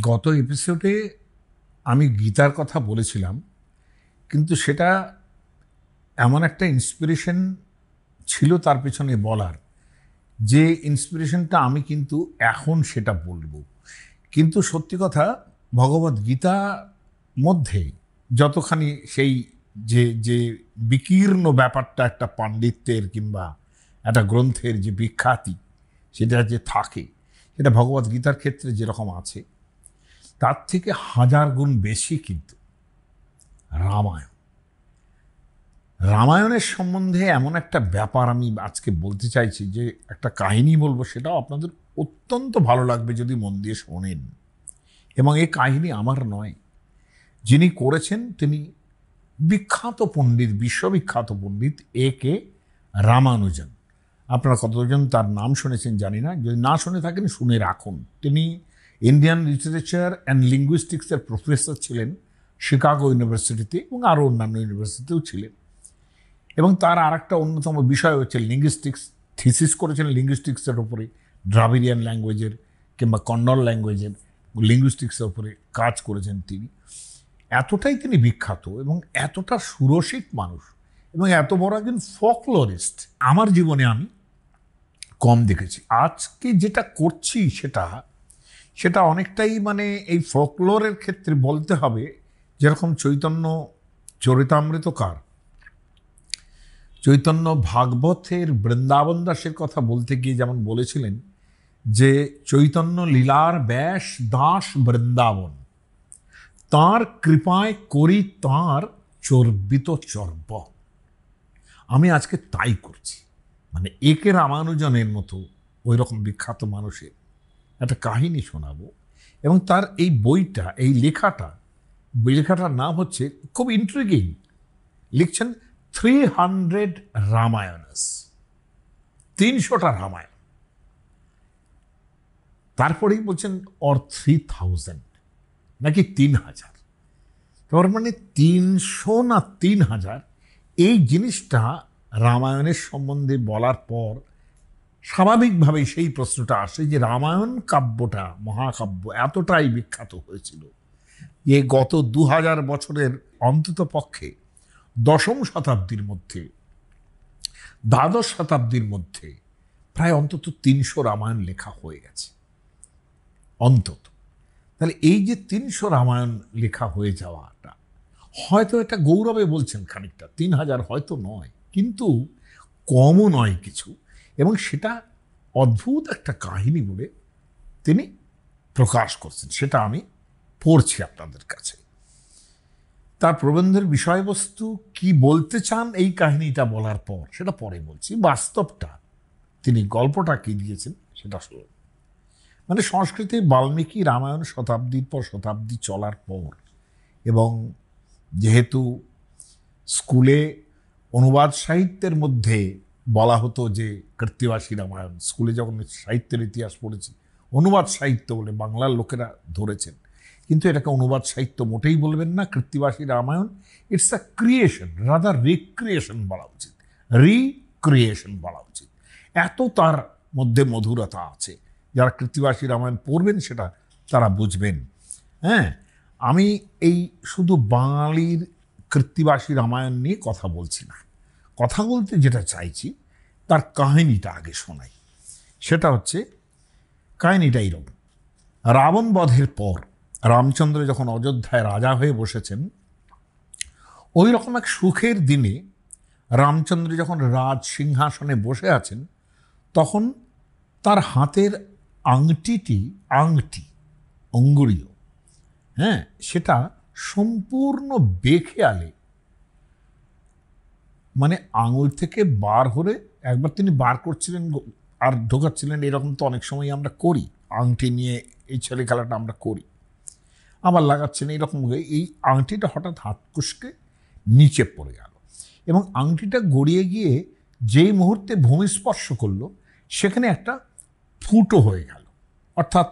গত এপিসোডে আমি গীতার কথা বলেছিলাম, কিন্তু সেটা এমন একটা ইন্সপিরেশন ছিল তার পেছনে বলার, যে ইন্সপিরেশনটা আমি কিন্তু এখন সেটা বলবো। কিন্তু সত্যি কথা, ভগবদ গীতা মধ্যে যতখানি সেই যে যে বিকীর্ণ ব্যাপারটা একটা পাণ্ডিত্যের কিংবা একটা গ্রন্থের যে বিখ্যাতি সেটা যে থাকে, সেটা ভগবদ গীতার ক্ষেত্রে যেরকম আছে তার থেকে হাজার গুণ বেশি কিন্তু রামায়ণ। রামায়ণের সম্বন্ধে এমন একটা ব্যাপার আমি আজকে বলতে চাইছি, যে একটা কাহিনী বলবো, সেটাও আপনাদের অত্যন্ত ভালো লাগবে যদি মন দিয়ে শোনেন। এবং এই কাহিনী আমার নয়, যিনি করেছেন তিনি বিখ্যাত পণ্ডিত, বিশ্ববিখ্যাত পণ্ডিত A.K. রামানুজন। আপনারা কতজন তার নাম শুনেছেন জানি না, যদি না শুনে থাকেন শুনে রাখুন। তিনি ইন্ডিয়ান লিটারেচার অ্যান্ড লিঙ্গুইস্টিক্সের প্রফেসর ছিলেন শিকাগো ইউনিভার্সিটিতে, এবং আরও অন্যান্য ইউনিভার্সিটিতেও ছিলেন। এবং তার আর একটা অন্যতম বিষয় হচ্ছে লিঙ্গুইস্টিক্স। থিসিস করেছেন লিঙ্গুইস্টিক্সের ওপরে, দ্রাবিড়িয়ান ল্যাঙ্গুয়েজের কিংবা কন্নড় ল্যাঙ্গুয়েজের লিঙ্গুইস্টিক্সের ওপরে কাজ করেছেন তিনি। এতটাই তিনি বিখ্যাত এবং এতটা সুরসিক মানুষ এবং এত বড় একজন ফোকলোরিস্ট আমার জীবনে আমি কম দেখেছি। আজকে যেটা করছি সেটা অনেকটাই মানে এই ফোকলোরের ক্ষেত্রে বলতে হবে, যেরকম চৈতন্য চরিতামৃতকার চৈতন্য ভাগবতের বৃন্দাবন দাসের কথা বলতে গিয়ে যেমন বলেছিলেন যে চৈতন্য লীলার ব্যাস দাস বৃন্দাবন, তাঁর কৃপায় করি তাঁর চর্বিত চর্ব। আমি আজকে তাই করছি। মানে A.K. রামানুজনের মতো ওই রকম বিখ্যাত মানুষের একটা কাহিনী শোনাবো। এবং তার এই বইটা, এই লেখাটার নাম হচ্ছে, খুব ইন্ট্রিগিং, লিখছেন 300 রামায়ণস, 300টা রামায়ণ। তারপরেই বলছেন অর 3000 নাকি 3000। তার মানে 300 না 3000, এই জিনিসটা রামায়ণের সম্বন্ধে বলার পর স্বাভাবিকভাবেই সেই প্রশ্নটা আসে যে রামায়ণ কাব্যটা, মহাকাব্য এতটাই বিখ্যাত হয়েছিল যে গত 2000 বছরের অন্তত পক্ষে দশম শতাব্দীর মধ্যে, দ্বাদশ শতাব্দীর মধ্যে প্রায় অন্তত 300 রামায়ণ লেখা হয়ে গেছে অন্তত। তাহলে এই যে 300 রামায়ণ লেখা হয়ে যাওয়াটা, হয়তো এটা গৌরবে বলছেন খানিকটা, 3000 হয়তো নয়, কিন্তু কমও নয় কিছু। এবং সেটা অদ্ভুত একটা কাহিনী বলে তিনি প্রকাশ করছেন, সেটা আমি পড়ছি আপনাদের কাছে। তার প্রবন্ধের বিষয়বস্তু কি বলতে চান এই কাহিনীটা বলার পর সেটা পরে বলছি। বাস্তবটা, তিনি গল্পটা কি দিয়েছেন সেটা শুনুন। মানে সংস্কৃতে বাল্মীকি রামায়ণ শতাব্দীর পর শতাব্দী চলার পর, এবং যেহেতু স্কুলে অনুবাদ সাহিত্যের মধ্যে বলা হতো যে কৃত্তিবাসী রামায়ণ, স্কুলে যখন সাহিত্যের ইতিহাস পড়েছি অনুবাদ সাহিত্য বলে বাংলার লোকেরা ধরেছেন, কিন্তু এটাকে অনুবাদ সাহিত্য মোটেই বলবেন না। Krittivasi Ramayan it's a creation, rather recreation বলা উচিত, রিক্রিয়েশন বলা উচিত। এত তার মধ্যে মধুরতা আছে, যারা কৃত্তিবাসী রামায়ণ পড়বেন সেটা তারা বুঝবেন। হ্যাঁ, আমি এই শুধু বাঙালির কৃত্তিবাসী রামায়ণ নিয়ে কথা বলছি না, কথা বলতে যেটা চাইছি তার কাহিনীটা আগে শোনাই। সেটা হচ্ছে, কাহিনীটা এইরকম: রাবণ বধের পর রামচন্দ্র যখন অযোধ্যায় রাজা হয়ে বসেছেন, ওই রকম এক সুখের দিনে রামচন্দ্র যখন রাজ সিংহাসনে বসে আছেন, তখন তার হাতের আংটি অঙ্গুরীয়, হ্যাঁ, সেটা সম্পূর্ণ বেখেয়ালে, মানে আঙুল থেকে বার হলে একবার তিনি বার করছিলেন আর ঢোকাচ্ছিলেন, এরকম তো অনেক সময় আমরা করি, আংটি নিয়ে এই ছেলে খেলাটা আমরা করি, আবার লাগাচ্ছেন এইরকম হয়ে, এই আংটিটা হঠাৎ হাত কুশকে নিচে পড়ে গেল, এবং আংটিটা গড়িয়ে গিয়ে যেই মুহূর্তে ভূমি স্পর্শ করলো সেখানে একটা ফুটো হয়ে গেল। অর্থাৎ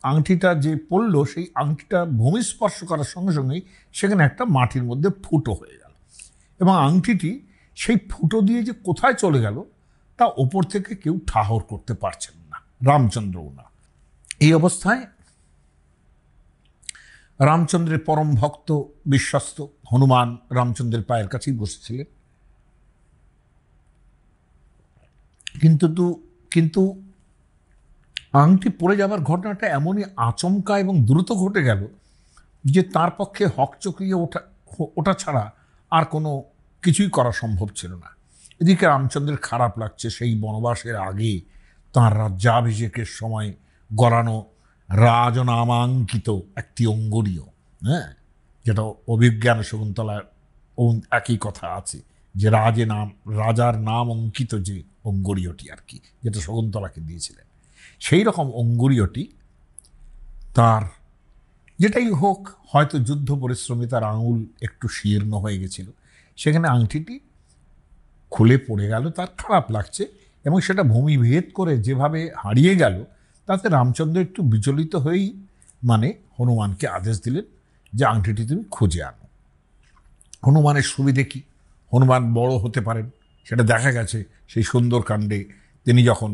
আংটিটা যে পড়লো, সেই আংটিটা ভূমি স্পর্শ করার সঙ্গে সঙ্গেই সেখানে একটা মাটির মধ্যে ফুটো হয়ে গেল, এবং আংটিটি সেই ফুটো দিয়ে যে কোথায় চলে গেল তা ওপর থেকে কেউ ঠাহর করতে পারছেন না, রামচন্দ্রও না। এই অবস্থায় রামচন্দ্রের পরম ভক্ত বিশ্বস্ত হনুমান রামচন্দ্রের পায়ের কাছেই বসেছিলেন। কিন্তু আংটি পড়ে যাবার ঘটনাটা এমনই আচমকা এবং দ্রুত ঘটে গেল যে তার পক্ষে হকচকিয়ে ওটা ছাড়া আর কোনো কিছুই করা সম্ভব ছিল না। এদিকে রামচন্দ্রের খারাপ লাগছে, সেই বনবাসের আগে তাঁর রাজ্যাভিষেকের সময় গড়ানো রাজনামাঙ্কিত একটি অঙ্গুরীয়, হ্যাঁ, যেটা অভিজ্ঞান শকুন্তলার একই কথা আছে যে রাজার নাম অঙ্কিত যে অঙ্গুরীয়টি আর কি, যেটা শকুন্তলাকে দিয়েছিলেন, সেই রকম অঙ্গুরীয়টি তার, যেটাই হোক, হয়তো যুদ্ধ পরিশ্রমী তার আঙুল একটু শীর্ণ হয়ে গেছিল, সেখানে আংটিটি খুলে পড়ে গেল, তার খারাপ লাগছে এবং সেটা ভূমি ভেদ করে যেভাবে হারিয়ে গেল তাতে রামচন্দ্র একটু বিচলিত হয়েই হনুমানকে আদেশ দিলেন যে আংটিটি তুমি খুঁজে আনো। হনুমানের সুবিধে কি? হনুমান বড় হতে পারেন, সেটা দেখা গেছে সেই সুন্দরকাণ্ডে তিনি যখন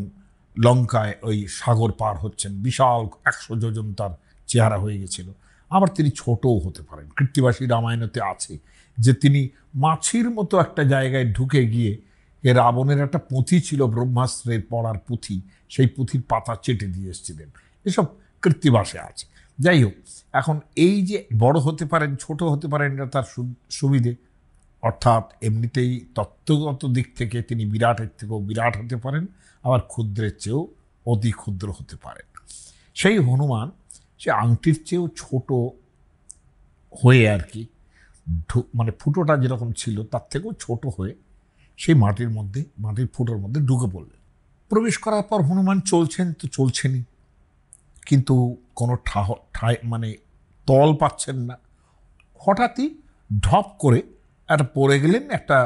লঙ্কায় ওই সাগর পার হচ্ছেন, বিশাল 100 যোজন তার চেহারা হয়ে গেছিল। আবার তিনি ছোটও হতে পারেন। কৃত্তিবাসী রামায়ণতে আছে যে তিনি মাছির মতো একটা জায়গায় ঢুকে গিয়ে রাবণের একটা পুঁথি ছিল, ব্রহ্মাস্ত্রের পড়ার পুঁথি, সেই পুঁথির পাতা চেটে দিয়ে এসেছিলেন। এসব কৃত্তিবাসে আছে। যাই হোক, এখন এই যে বড় হতে পারেন, ছোট হতে পারেন, এটা তার সুবিধে। অর্থাৎ এমনিতেই তত্ত্বগত দিক থেকে তিনি বিরাটের থেকেও বিরাট হতে পারেন, আবার ক্ষুদ্রের চেয়েও অতি ক্ষুদ্র হতে পারেন। সেই হনুমান সে আংটির চেয়েও ছোট হয়ে আর কি, ফুটোটা যেরকম ছিল তার থেকেও ছোট হয়ে সেই মাটির ফুটোর মধ্যে ঢুকে পড়লেন। প্রবেশ করার পর হনুমান চলছেন তো চলছেনই, কিন্তু কোনো তল পাচ্ছেন না। হঠাৎই ঢপ করে একটা পড়ে গেলেন, একটা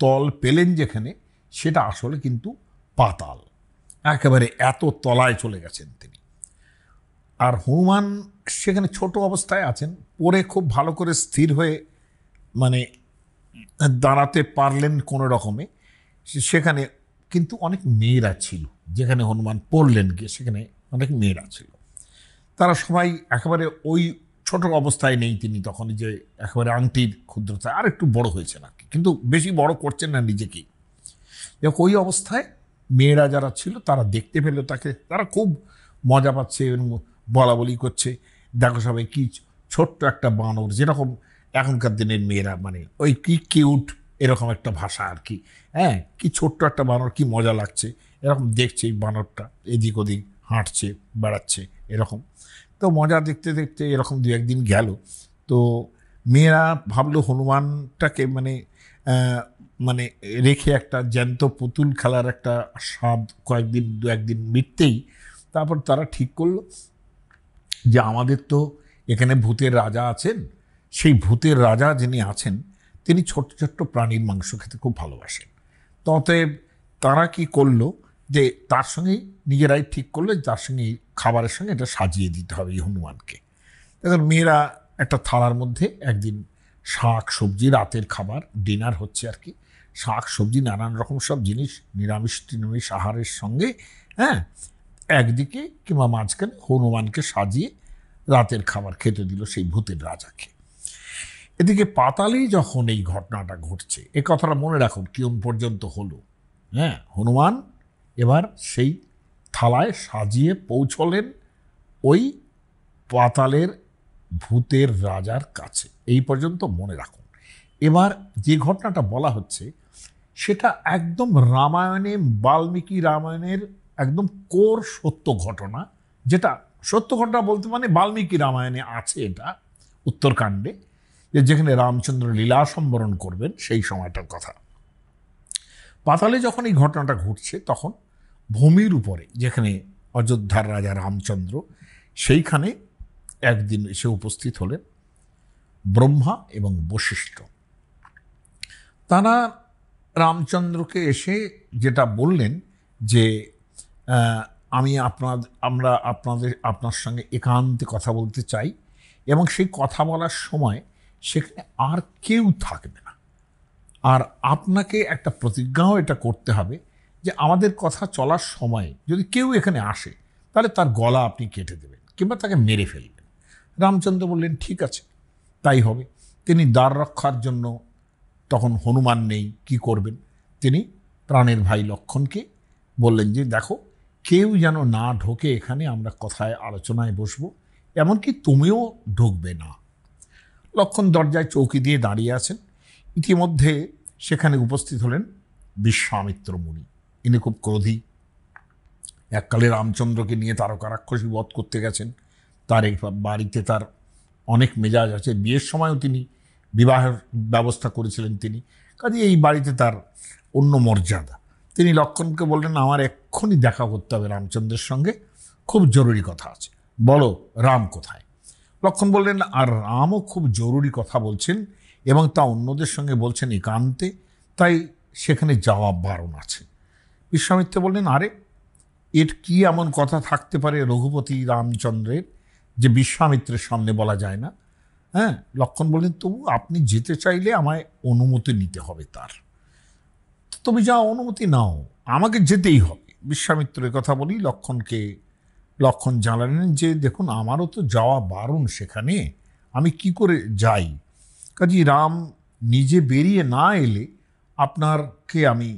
তল পেলেন যেখানে, সেটা আসলে কিন্তু পাতাল, একেবারে এত তলায় চলে গেছেন তিনি। আর হনুমান সেখানে ছোট অবস্থায় আছেন, পরে খুব ভালো করে স্থির হয়ে দাঁড়াতে পারলেন কোনো রকমে। সেখানে কিন্তু অনেক মেয়েরা ছিল, যেখানে হনুমান পড়লেন গিয়ে সেখানে অনেক মেয়েরা ছিল। তারা সবাই একেবারে ওই ছোট অবস্থায় নেই তিনি তখন, যে একেবারে আংটির ক্ষুদ্রতায়, আর একটু বড় হয়েছেন আর কি, কিন্তু বেশি বড় করছেন না নিজেকেই। ওই অবস্থায় মেয়েরা যারা ছিল তারা দেখতে পেল তাকে, তারা খুব মজা পাচ্ছে এবং বলা বলি করছে, দেখো সবাই কি ছোট্ট একটা বানর, যেরকম এখনকার দিনের মেয়েরা ওই কি কিউট, এরকম একটা ভাষা আর কি, হ্যাঁ, কি ছোট্ট একটা বানর, কি মজা লাগছে, এরকম দেখছে এই বানরটা এদিক ওদিক হাঁটছে বেড়াচ্ছে এরকম। তো মজা দেখতে দেখতে এরকম 2-1 দিন গেল। তো মেয়েরা ভাবলো হনুমানটাকে রেখে একটা জ্যান্ত পুতুল খেলার একটা স্বাদ 2-1 দিন মিটতেই তারপর তারা ঠিক করলো যে আমাদের তো এখানে ভূতের রাজা আছেন, সেই ভূতের রাজা যিনি আছেন তিনি ছোট্ট ছোট্ট প্রাণীর মাংস খেতে খুব ভালোবাসেন। অতএব তারা কি করলো যে তার সঙ্গে নিজেরাই ঠিক করলো তার সঙ্গে খাবারের সঙ্গে এটা সাজিয়ে দিতে হবে এই হনুমানকে। এখন মেয়েরা একটা থালার মধ্যে একদিন শাক সবজি, রাতের খাবার ডিনার হচ্ছে আর কি, শাক সবজি নানান রকম সব জিনিস নিরামিষ আহারের সঙ্গে, হ্যাঁ, একদিকে কিংবা মাঝখানে হনুমানকে সাজিয়ে রাতের খাবার খেতে দিল সেই ভূতের রাজাকে। এদিকে পাতালেই যখন এই ঘটনাটা ঘটছে, এ কথাটা মনে রাখুন কিয়ন পর্যন্ত হলো, হ্যাঁ, হনুমান এবার সেই থালায় সাজিয়ে পৌঁছলেন ওই পাতালের ভূতের রাজার কাছে। এই পর্যন্ত মনে রাখুন। এবার যে ঘটনাটা বলা হচ্ছে সেটা একদম রামায়ণে, বাল্মীকি রামায়ণের একদম কোর সত্য ঘটনা, যেটা সত্য ঘটনা বলতে বাল্মীকি রামায়ণে আছে, এটা উত্তরকাণ্ডে, যেখানে রামচন্দ্র লীলা সম্বরণ করবেন সেই সময়টার কথা। পাতালে যখন এই ঘটনাটা ঘটছে তখন ভূমির উপরে, যেখানে অযোধ্যার রাজা রামচন্দ্র, সেইখানে একদিন এসে উপস্থিত হলেন ব্রহ্মা এবং বশিষ্ঠ। তারা রামচন্দ্রকে এসে যেটা বললেন যে আমরা আপনার সঙ্গে একান্তে কথা বলতে চাই, এবং সেই কথা বলার সময় সেখানে আর কেউ থাকবে না, আর আপনাকে একটা প্রতিজ্ঞাও এটা করতে হবে যে আমাদের কথা চলার সময় যদি কেউ এখানে আসে তাহলে তার গলা আপনি কেটে দেবেন কিংবা তাকে মেরে ফেলবেন। রামচন্দ্র বললেন ঠিক আছে, তাই হবে। তিনি দ্বার রক্ষার জন্য, তখন হনুমান নেই, কি করবেন, তিনি প্রাণের ভাই লক্ষ্মণকে বললেন যে দেখো, কেউ যেন না ঢোকে এখানে, আমরা কথায় আলোচনায় বসবো, এমনকি তুমিও ঢুকবে না। লক্ষ্মণ দরজায় চৌকি দিয়ে দাঁড়িয়ে আছেন। ইতিমধ্যে সেখানে উপস্থিত হলেন বিশ্বামিত্র মুনি। ইনি খুব ক্রোধী, এককালে রামচন্দ্রকে নিয়ে তারকা রাক্ষসী বধ করতে গেছেন। তার এই বাড়িতে তার অনেক মেজাজ আছে, বিয়ের সময়ও তিনি বিবাহের ব্যবস্থা করেছিলেন তিনি, কাজে এই বাড়িতে তার অন্য মর্যাদা। তিনি লক্ষ্মণকে বললেন আমার এক্ষুনি দেখা করতে হবে রামচন্দ্রের সঙ্গে, খুব জরুরি কথা আছে, বলো রাম কোথায়। লক্ষ্মণ বললেন আর রামও খুব জরুরি কথা বলছেন এবং তা অন্যদের সঙ্গে বলছেন একান্তে, তাই সেখানে যাওয়া বারণ আছে। বিশ্বামিত্র বললেন আরে, এর কি এমন কথা থাকতে পারে রঘুপতি রামচন্দ্রের যে বিশ্বামিত্রের সামনে বলা যায় না? হ্যাঁ, লক্ষ্মণ বললেন তবু আপনি যেতে চাইলে আমায় অনুমতি নিতে হবে তার। তুমি যা অনুমতি নাও, আমাকে যেতেই হবে। বিশ্বামিত্রের কথা বলি লক্ষ্মণ জানালেন যে দেখুন, আমারও তো যাওয়া বারণ সেখানে, আমি কি করে যাই? কাজী রাম নিজে বেরিয়ে না এলে আপনারকে আমি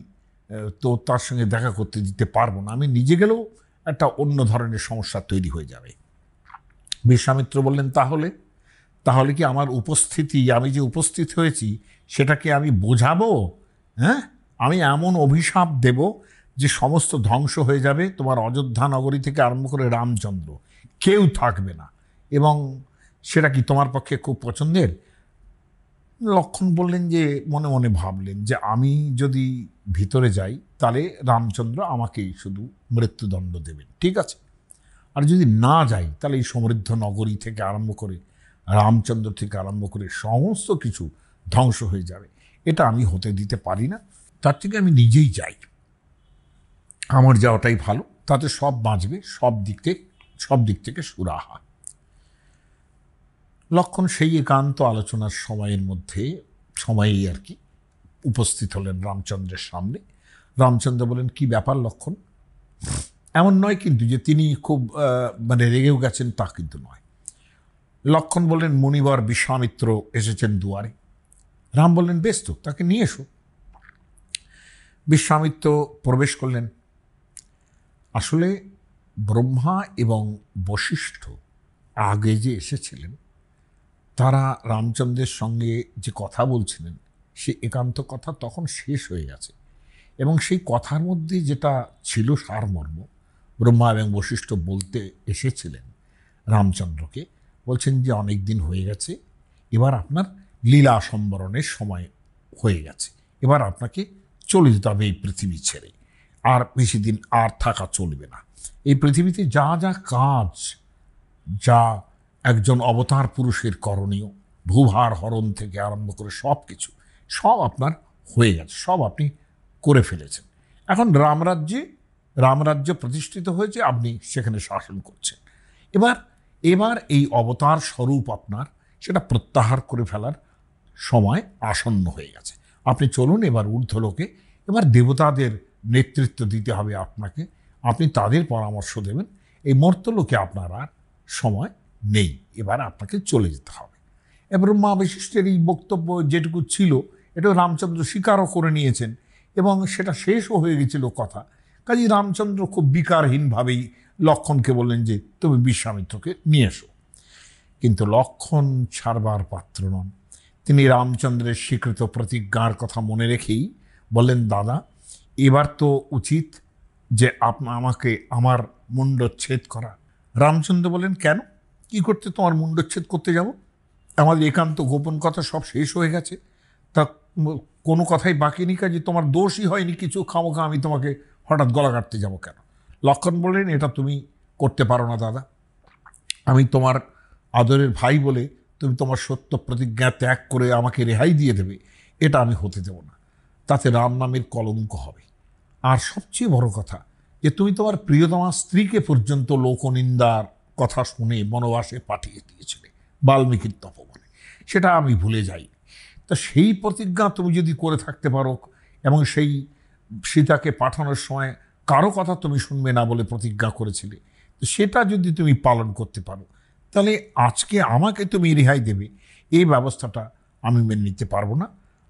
তো তার সঙ্গে দেখা করতে দিতে পারবো না, আমি নিজে গেলেও একটা অন্য ধরনের সমস্যা তৈরি হয়ে যাবে। বিশ্বামিত্র বললেন তাহলে কি আমার উপস্থিতি, আমি যে উপস্থিত হয়েছি সেটাকে আমি বোঝাবো? হ্যাঁ, আমি এমন অভিশাপ দেব যে সমস্ত ধ্বংস হয়ে যাবে, তোমার অযোধ্যা নগরী থেকে আরম্ভ করে রামচন্দ্র কেউ থাকবে না, এবং সেটা কি তোমার পক্ষে খুব পছন্দের? লক্ষ্মণ বললেন যে মনে মনে ভাবলেন যে আমি যদি ভিতরে যাই তাহলে রামচন্দ্র আমাকেই শুধু মৃত্যুদণ্ড দেবেন, ঠিক আছে, আর যদি না যাই তাহলে এই সমৃদ্ধ নগরী থেকে আরম্ভ করে রামচন্দ্র থেকে আরম্ভ করে সমস্ত কিছু ধ্বংস হয়ে যাবে, এটা আমি হতে দিতে পারি না, তার থেকে আমি নিজেই যাই, আমার যাওয়াটাই ভালো, তাতে সব বাঁচবে, সব দিক থেকে সুরাহা। লক্ষ্মণ সেই একান্ত আলোচনার সময়েই আর কি উপস্থিত হলেন রামচন্দ্রের সামনে। রামচন্দ্র বলেন কি ব্যাপার লক্ষ্মণ? এমন নয় কিন্তু যে তিনি খুব রেগেও গেছেন, তা কিন্তু নয়। লক্ষ্মণ বললেন মুনিবর বিশ্বামিত্র এসেছেন দুয়ারে। রাম বললেন বেশ তো, তাকে নিয়ে এসো। বিশ্বামিত্র প্রবেশ করলেন। আসলে ব্রহ্মা এবং বশিষ্ঠ আগে যে এসেছিলেন, তারা রামচন্দ্রের সঙ্গে যে কথা বলছিলেন সে একান্ত কথা তখন শেষ হয়ে গেছে, এবং সেই কথার মধ্যে যেটা ছিল সারমর্ম, ব্রহ্মা এবং বশিষ্ঠ বলতে এসেছিলেন রামচন্দ্রকে, বলছেন যে অনেক দিন হয়ে গেছে, এবার আপনার লীলা সম্বরণের সময় হয়ে গেছে, এবার আপনাকে চলে যেতে হবে এই পৃথিবী ছেড়ে, আর বেশি দিন আর থাকা চলবে না। এই পৃথিবীতে যা যা কাজ, যা একজন অবতার পুরুষের করণীয়, ভূভার হরণ থেকে আরম্ভ করে সব কিছু, সব আপনার হয়ে গেছে, সব আপনি করে ফেলেছেন। এখন রামরাজ্য প্রতিষ্ঠিত হয়েছে, আপনি সেখানে শাসন করছেন। এবার এই অবতার স্বরূপ আপনার, সেটা প্রত্যাহার করে ফেলার সময় আসন্ন হয়ে গেছে। আপনি চলুন এবার ঊর্ধ্বলোকে, এবার দেবতাদের নেতৃত্ব দিতে হবে আপনাকে, আপনি তাদের পরামর্শ দেবেন, এই মর্ত্যলোকে আপনার আর সময় নেই, এবার আপনাকে চলে যেতে হবে। ব্রহ্মা বশিষ্ঠের এই বক্তব্য যেটুকু ছিল, এটা রামচন্দ্র স্বীকারও করে নিয়েছেন এবং সেটা শেষও হয়ে গেছিল কথা। কাজেই রামচন্দ্র খুব বিকারহীনভাবেই লক্ষ্মণকে বললেন যে তুমি বিশ্বামিত্রকে নিয়ে এসো। কিন্তু লক্ষ্মণ ছাড়বার পাত্র নন। তিনি রামচন্দ্রের স্বীকৃত প্রতিজ্ঞার কথা মনে রেখেই বললেন দাদা, এবার তো উচিত যে আমাকে আমার মুণ্ডচ্ছেদ করা। রামচন্দ্র বলেন কেন, কি করতে তোমার মুণ্ডচ্ছেদ করতে যাব? আমাদের একান্ত গোপন কথা সব শেষ হয়ে গেছে, তা কোনো কথাই বাকি নেই, কাজে তোমার দোষই হয়নি কিছু, খামোখা আমি তোমাকে হঠাৎ গলা কাটতে যাবো কেন? লক্ষ্মণ বললেন এটা তুমি করতে পারো না দাদা, আমি তোমার আদরের ভাই বলে তুমি তোমার সত্য প্রতিজ্ঞা ত্যাগ করে আমাকে রেহাই দিয়ে দেবে, এটা আমি হতে দেব না, তাতে রাম নামের কলঙ্ক হবে। আর সবচেয়ে বড় কথা যে তুমি তোমার প্রিয়তমা স্ত্রীকে পর্যন্ত লোকনিন্দার কথা শুনে বনবাসে পাঠিয়ে দিয়েছিলে বাল্মীকির তপবনে, সেটা আমি ভুলে যাই। তা সেই প্রতিজ্ঞা তুমি যদি করে থাকতে পারো, এবং সেই সীতাকে পাঠানোর সময় কারো কথা তুমি শুনবে না বলে প্রতিজ্ঞা করেছিলে, তো সেটা যদি তুমি পালন করতে পারো, তাহলে আজকে আমাকে তুমি রেহাই দেবে, এই ব্যবস্থাটা আমি মেনে নিতে পারবো না।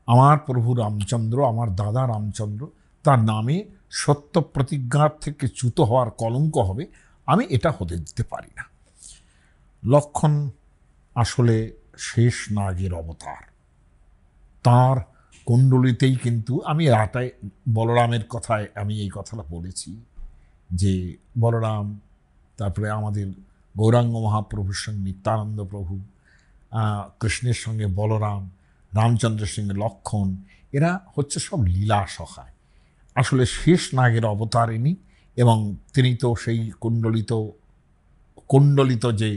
আমার প্রভু রামচন্দ্র, আমার দাদা রামচন্দ্র, তার নামে সত্য প্রতিজ্ঞার থেকে চ্যুত হওয়ার কলঙ্ক হবে, আমি এটা হতে দিতে পারি না। লক্ষণ আসলে শেষ নাগের অবতার। তার কুণ্ডলিতেই কিন্তু আমি রাটায় বলরামের কথায় আমি এই কথাটা বলেছি যে বলরাম, তারপরে আমাদের গৌরাঙ্গ মহাপ্রভুর সঙ্গে নিত্যানন্দ প্রভু, কৃষ্ণের সঙ্গে বলরাম, রামচন্দ্রের সঙ্গে লক্ষণ, এরা হচ্ছে সব লীলা সহায়। আসলে শেষ নাগের অবতার ইনি, এবং তিনি তো সেই কুণ্ডলিত যে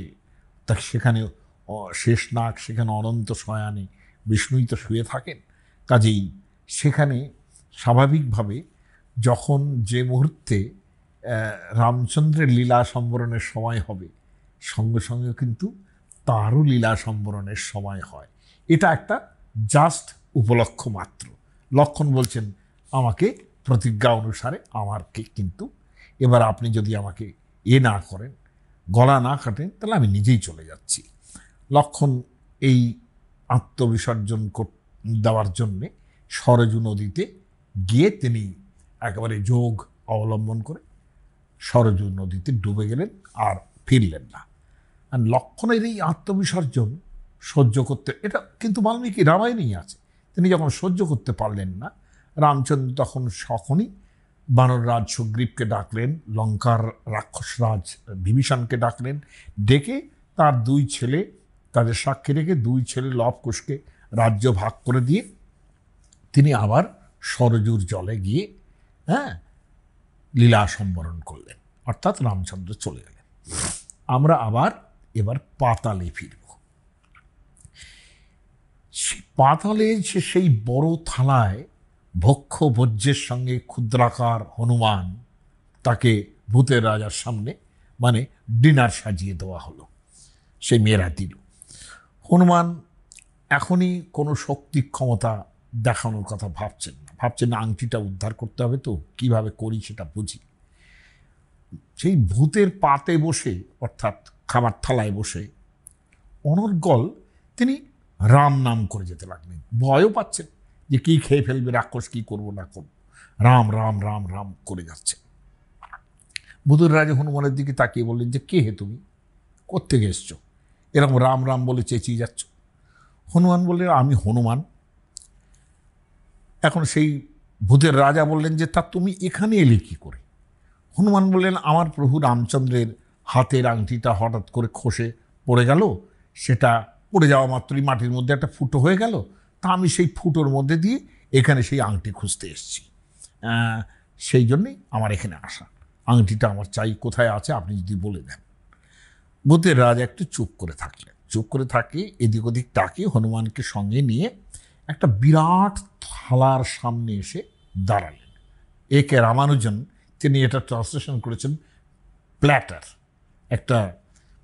তা সেখানে শেষ নাগ, সেখানে অনন্ত শয়ানে বিষ্ণুই তো শুয়ে থাকেন। কাজেই সেখানে স্বাভাবিকভাবে যখন যে মুহূর্তে রামচন্দ্রের লীলা সম্বরণের সময় হবে, সঙ্গে সঙ্গে কিন্তু তারও লীলা সম্বরণের সময় হয়। এটা একটা জাস্ট উপলক্ষ মাত্র। লক্ষণ বলছেন আমাকে প্রতিজ্ঞা অনুসারে আমাকে কিন্তু এবার আপনি যদি আমাকে না করেন, গলা না কাটেন, তাহলে আমি নিজেই চলে যাচ্ছি। লক্ষণ এই আত্মবিসর্জন দেওয়ার জন্যে সরজু নদীতে গিয়ে তিনি একেবারে যোগ অবলম্বন করে সরজু নদীতে ডুবে গেলেন, আর ফিরলেন না। আর লক্ষণের এই আত্মবিসর্জন সহ্য করতে, এটা কিন্তু বাল্মীকি রামায়ণেই আছে, তিনি যখন সহ্য করতে পারলেন না, রামচন্দ্র তখন সকলই বানররাজ সুগ্রীবকে ডাকলেন, লঙ্কার রাক্ষসরাজ বিভীষণকে ডাকলেন, ডেকে তার দুই ছেলে, তাদের সাক্ষী রেখে দুই ছেলে লবকুশকে রাজ্য ভাগ করে দিয়ে তিনি আবার সরজুর জলে গিয়ে লীলা সম্বরণ করলেন, অর্থাৎ রামচন্দ্র চলে গেলেন। আমরা আবার এবার পাতালে ফিরব। পাতালে সেই বড় থালায় ভক্ষ ভোজ্যের সঙ্গে ক্ষুদ্রাকার হনুমান, তাকে ভূতের রাজার সামনে মানে ডিনার সাজিয়ে দেওয়া হলো, সে মেয়েরা দিল। হনুমান এখনই কোনো শক্তি ক্ষমতা দেখানোর কথা ভাবছেন না, ভাবছেন আংটিটা উদ্ধার করতে হবে, তো কিভাবে করি সেটা বুঝি। সেই ভূতের পাতে বসে, অর্থাৎ খাবার থালায় বসে অনর্গল তিনি রাম নাম করে যেতে লাগলেন। ভয়ও পাচ্ছেন যে কি খেয়ে ফেলবে রাক্ষস, কি করবো না করবো, রাম রাম রাম রাম করে যাচ্ছে। ভূতের রাজা হনুমানের দিকে তাকিয়ে বললেন যে কে হে তুমি, কোত্থেকে এসছো, এরকম রাম রাম বলে চেঁচিয়ে যাচ্ছ? হনুমান বললেন আমি হনুমান। এখন সেই ভূতের রাজা বললেন যে তা তুমি এখানে এলে কি করে? হনুমান বললেন আমার প্রভু রামচন্দ্রের হাতের আংটিটা হঠাৎ করে খসে পড়ে গেল, সেটা পড়ে যাওয়া মাত্রই মাটির মধ্যে একটা ফুটো হয়ে গেল, তা আমি সেই ফুটোর মধ্যে দিয়ে এখানে সেই আংটি খুঁজতে এসেছি, সেই জন্যেই আমার এখানে আসা। আংটিটা আমার চাই, কোথায় আছে আপনি যদি বলে দেন। ভূতের রাজা একটু চুপ করে থাকলেন, চুপ করে থাকে এদিক ওদিক তাকিয়ে হনুমানকে সঙ্গে নিয়ে একটা বিরাট থালার সামনে এসে দাঁড়ালেন। একে রামানুজন তিনি এটা ট্রান্সলেশন করেছেন প্ল্যাটার, একটা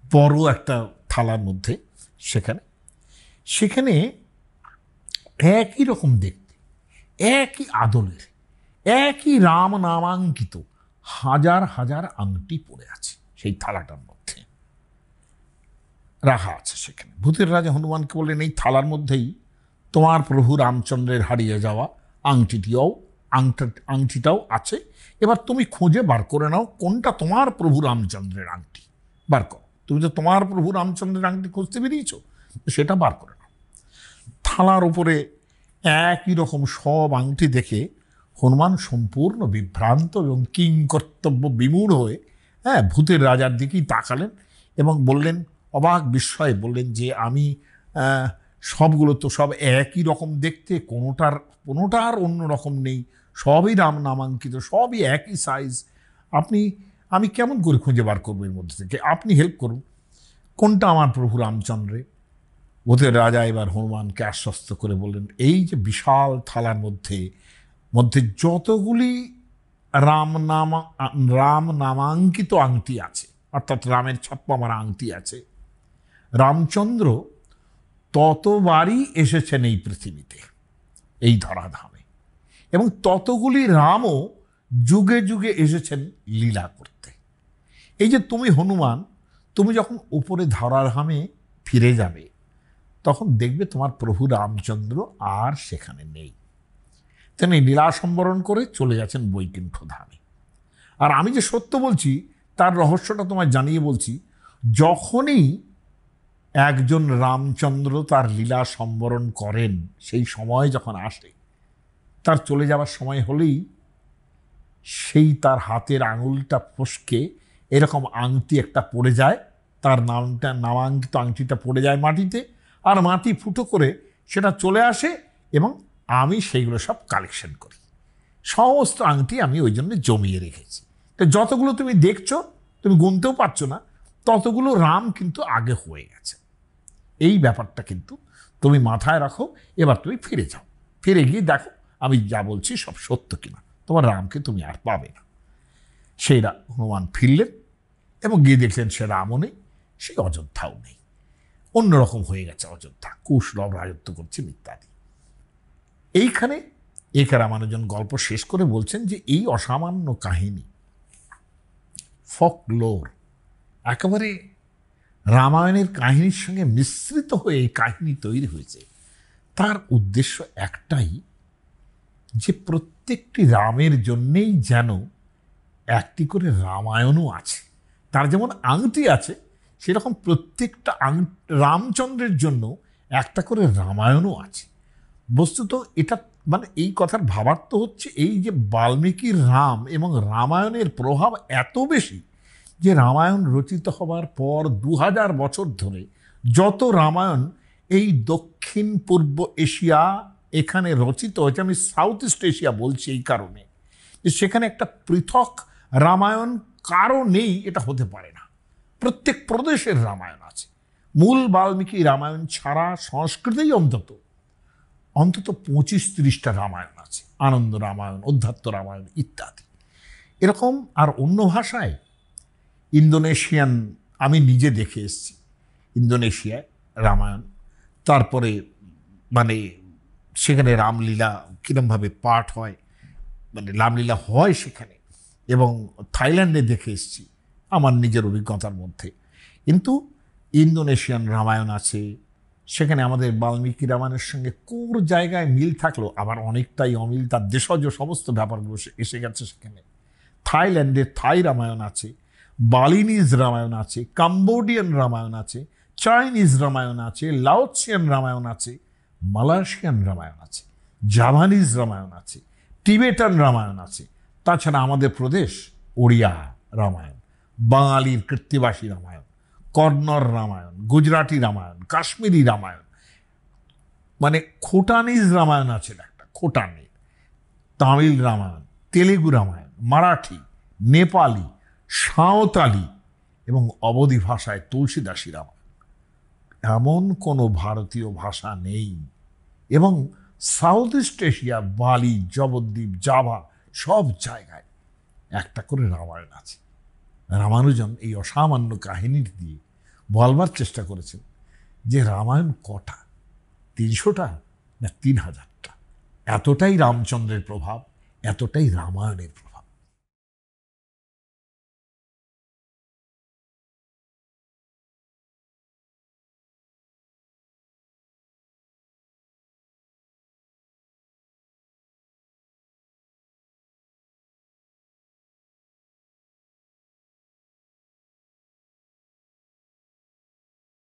বড় একটা থালার মধ্যে, সেখানে একই রকম দেখতে, একই আদলের, একই রাম নামাঙ্কিত হাজার হাজার আংটি পড়ে আছে সেই থালাটার মধ্যে রাখা আছে। সেখানে ভূতের রাজা হনুমানকে বললেন এই থালার মধ্যেই তোমার প্রভু রামচন্দ্রের হারিয়ে যাওয়া আংটিটাও আছে, এবার তুমি খুঁজে বার করে নাও কোনটা তোমার প্রভু রামচন্দ্রের আংটি, বার করো। তুমি তো তোমার প্রভু রামচন্দ্রের আংটি খুঁজতে বেরিয়েছ, সেটা বার করে নাও। থালার উপরে একই রকম সব আংটি দেখে হনুমান সম্পূর্ণ বিভ্রান্ত এবং কিংকর্তব্য বিমূঢ় হয়ে ভূতের রাজার দিকেই তাকালেন এবং বললেন, অবাক বিস্ময়ে বললেন যে আমি সবগুলো তো সব একই রকম দেখতে, কোনোটার অন্য রকম নেই, সবই রাম নামাঙ্কিত, সবই একই সাইজ, আমি কেমন করে খুঁজে বার করবো এর মধ্যে থেকে, আপনি হেল্প করুন, কোনটা আমার প্রভু রামচন্দ্রে? ভূতের রাজা এবার হনুমানকে আশ্বস্ত করে বললেন এই যে বিশাল থালার মধ্যে যতগুলি রাম নামাঙ্কিত আংটি আছে, অর্থাৎ রামের ছাপ্পা মারা আংটি আছে, রামচন্দ্র ততবারই এসেছেন এই পৃথিবীতে, এই ধরাধামে, এবং ততগুলি রামও যুগে যুগে এসেছেন লীলা করতে। এই যে তুমি হনুমান, তুমি যখন উপরে ধরাধামে ফিরে যাবে তখন দেখবে তোমার প্রভু রামচন্দ্র আর সেখানে নেই। তিনি লীলা সম্বরণ করে চলে গেছেন বৈকুণ্ঠ ধামে। আর আমি যে সত্য বলছি তার রহস্যটা তোমায় জানিয়ে বলছি, যখনই একজন রামচন্দ্র তার লীলা সম্বরণ করেন, সেই সময় যখন আসে, তার চলে যাওয়ার সময় হলেই সেই তার হাতের আঙুলটা ফসকে এরকম আংটি একটা পড়ে যায়, তার নামাঙ্কিত আংটিটা পড়ে যায় মাটিতে, আর মাটি ফুটো করে সেটা চলে আসে এবং আমি সেইগুলো সব কালেকশন করি। সমস্ত আংটি আমি ওই জন্য জমিয়ে রেখেছি। তো যতগুলো তুমি দেখছো, তুমি গুনতেও পারছো না, ততগুলো রাম কিন্তু আগে হয়ে গেছে। এই ব্যাপারটা কিন্তু তুমি মাথায় রাখো। এবার তুমি ফিরে যাও, ফিরে গিয়ে দেখো আমি যা বলছি সব সত্য কিনা। তোমার রামকে তুমি আর পাবে না। সেই হনুমান ফিরলেন এবং গিয়ে দেখলেন সে রামও নেই, সেই অযোধ্যাও নেই, অন্যরকম হয়ে গেছে অযোধ্যা, কুশলভ রাজত্ব করছেন ইত্যাদি। এইখানে একে রামানুজন গল্প শেষ করে বলছেন যে এই অসামান্য কাহিনী, ফকলোর, একেবারে রামায়ণের কাহিনীর সঙ্গে মিশ্রিত হয়ে এই কাহিনী তৈরি হয়েছে। তার উদ্দেশ্য একটাই, যে প্রত্যেকটি রামের জন্যেই যেন একটি করে রামায়ণও আছে। তার যেমন আংটি আছে, সেরকম প্রত্যেকটা রামচন্দ্রের জন্য একটা করে রামায়ণও আছে। বস্তুত এটা মানে এই কথার ভাবার্থ হচ্ছে এই যে বাল্মীকির রাম এবং রামায়ণের প্রভাব এত বেশি যে রামায়ণ রচিত হবার পর 2000 বছর ধরে যত রামায়ণ এই দক্ষিণ পূর্ব এশিয়া এখানে রচিত হয়েছে, আমি সাউথ ইস্ট এশিয়া বলছি এই কারণে যে সেখানে একটা পৃথক রামায়ণ কারও নেই, এটা হতে পারে না। প্রত্যেক প্রদেশের রামায়ণ আছে। মূল বাল্মীকি রামায়ণ ছাড়া সংস্কৃতেই অন্তত 25-30টা রামায়ণ আছে, আনন্দ রামায়ণ, অধ্যাত্ম রামায়ণ ইত্যাদি। এরকম আর অন্য ভাষায় ইন্দোনেশিয়ান, আমি নিজে দেখে এসেছি ইন্দোনেশিয়ায় রামায়ণ, তারপরে মানে সেখানে রামলীলা কীরমভাবে পাঠ হয়, মানে রামলীলা হয় সেখানে, এবং থাইল্যান্ডে দেখে এসেছি আমার নিজের অভিজ্ঞতার মধ্যে। কিন্তু ইন্দোনেশিয়ান রামায়ণ আছে, সেখানে আমাদের বাল্মীকি রামায়ণের সঙ্গে কোর জায়গায় মিল থাকলো, আবার অনেকটাই অমিল, তার দেশজ সমস্ত ব্যাপারগুলো এসে গেছে সেখানে। থাইল্যান্ডে থাই রামায়ণ আছে, বালিনিজ রামায়ণ আছে, কাম্বোডিয়ান রামায়ণ আছে, চাইনিজ রামায়ণ আছে, লাওসিয়ান রামায়ণ আছে, মালয়েশিয়ান রামায়ণ আছে, জাপানিজ রামায়ণ আছে, টিবেটান রামায়ণ আছে। তাছাড়া আমাদের প্রদেশ ওড়িয়া রামায়ণ, বাঙালির কৃত্তিবাসী রামায়ণ, কন্নড় রামায়ণ, গুজরাটি রামায়ণ, কাশ্মীরি রামায়ণ, মানে খোটানিজ রামায়ণ আছে একটা, খোটানি, তামিল রামায়ণ, তেলেগু রামায়ণ, মারাঠি, নেপালি, সাঁওতালি এবং অবধি ভাষায় তুলসীদাসী রামায়ণ। এমন কোনো ভারতীয় ভাষা নেই। এবং সাউথ ইস্ট এশিয়া, বালি, জবদ্বীপ, জাভা, সব জায়গায় একটা করে রামায়ণ আছে। রামানুজন এই অসামান্য কাহিনীর দিয়ে বলবার চেষ্টা করেছেন যে রামায়ণ কটা, 300টা না 3000টা। এতটাই রামচন্দ্রের প্রভাব, এতটাই রামায়ণের প্রভাব।